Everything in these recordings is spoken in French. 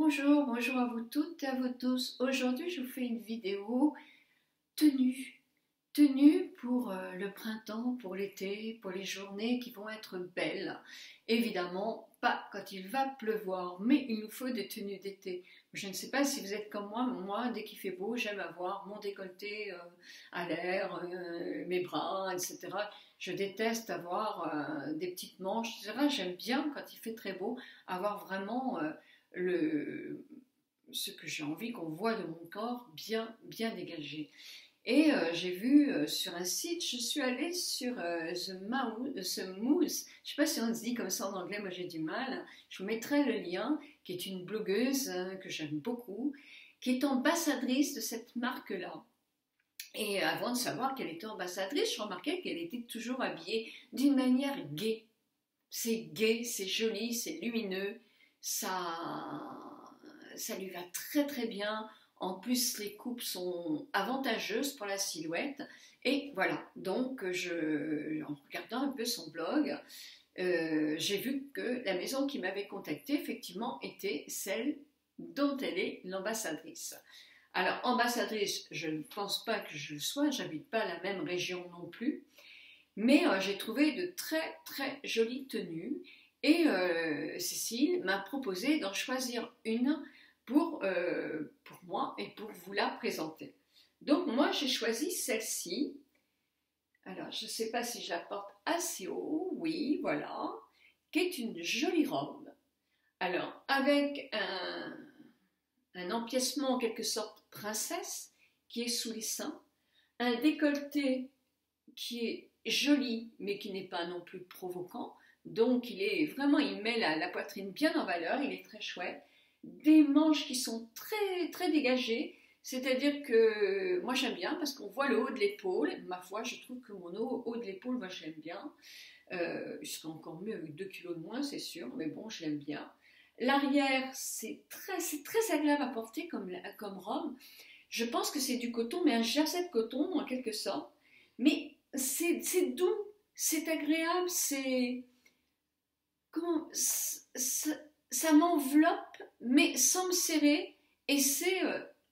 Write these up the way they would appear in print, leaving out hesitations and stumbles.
Bonjour, bonjour à vous toutes et à vous tous. Aujourd'hui, je vous fais une vidéo tenue. Tenue pour le printemps, pour l'été, pour les journées qui vont être belles. Évidemment, pas quand il va pleuvoir, mais il nous faut des tenues d'été. Je ne sais pas si vous êtes comme moi, dès qu'il fait beau, j'aime avoir mon décolleté à l'air, mes bras, etc. Je déteste avoir des petites manches, etc. J'aime bien, quand il fait très beau, avoir vraiment ce que j'ai envie qu'on voit de mon corps bien dégagé. Et j'ai vu sur un site, je suis allée sur The Moose, je ne sais pas si on se dit comme ça en anglais, moi j'ai du mal, je vous mettrai le lien, qui est une blogueuse que j'aime beaucoup, qui est ambassadrice de cette marque-là. Et avant de savoir qu'elle était ambassadrice, je remarquais qu'elle était toujours habillée d'une manière gaie. C'est gai, c'est joli, c'est lumineux, ça lui va très bien. En plus, les coupes sont avantageuses pour la silhouette. Et voilà, donc en regardant un peu son blog, j'ai vu que la maison qui m'avait contactée, effectivement, était celle dont elle est l'ambassadrice. Alors, ambassadrice, je ne pense pas que je le sois, j'habite pas la même région non plus, mais j'ai trouvé de très jolies tenues et Cécile m'a proposé d'en choisir une pour moi et pour vous la présenter. Donc moi j'ai choisi celle-ci. Alors je ne sais pas si je la porte assez haut, oui voilà, qui est une jolie robe. Alors avec un empiècement en quelque sorte princesse qui est sous les seins, un décolleté qui est joli mais qui n'est pas non plus provoquant, donc il met la poitrine bien en valeur, il est très chouette. Des manches qui sont très dégagées, c'est-à-dire que moi j'aime bien parce qu'on voit le haut de l'épaule. Ma foi, je trouve que mon haut de l'épaule, moi j'aime bien. Il serait encore mieux avec 2 kilos de moins, c'est sûr, mais bon, je l'aime bien. L'arrière, c'est très agréable à porter comme robe. Je pense que c'est du coton, mais un jersey de coton en quelque sorte. Mais c'est doux, c'est agréable, ça m'enveloppe, mais sans me serrer, et c'est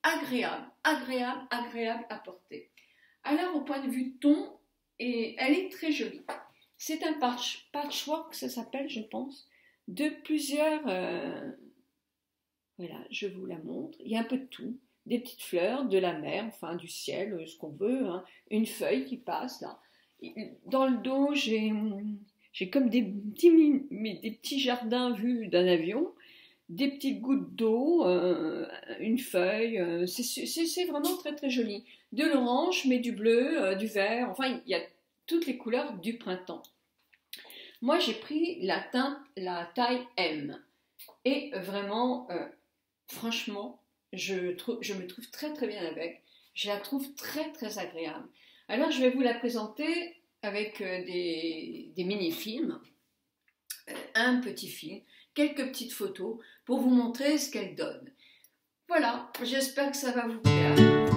agréable à porter. Alors, au point de vue ton, elle est très jolie. C'est un patchwork, ça s'appelle, je pense, de plusieurs... voilà, je vous la montre. Il y a un peu de tout. Des petites fleurs, de la mer, enfin du ciel, ce qu'on veut, hein. Une feuille qui passe, là. Dans le dos, j'ai comme des petits jardins vus d'un avion, des petites gouttes d'eau, une feuille, c'est vraiment très joli. De l'orange, mais du bleu, du vert, enfin il y a toutes les couleurs du printemps. Moi j'ai pris la taille M et vraiment, franchement, je me trouve très bien avec, je la trouve très agréable. Alors je vais vous la présenter avec des mini-films, un petit film, quelques petites photos pour vous montrer ce qu'elle donne. Voilà, j'espère que ça va vous plaire.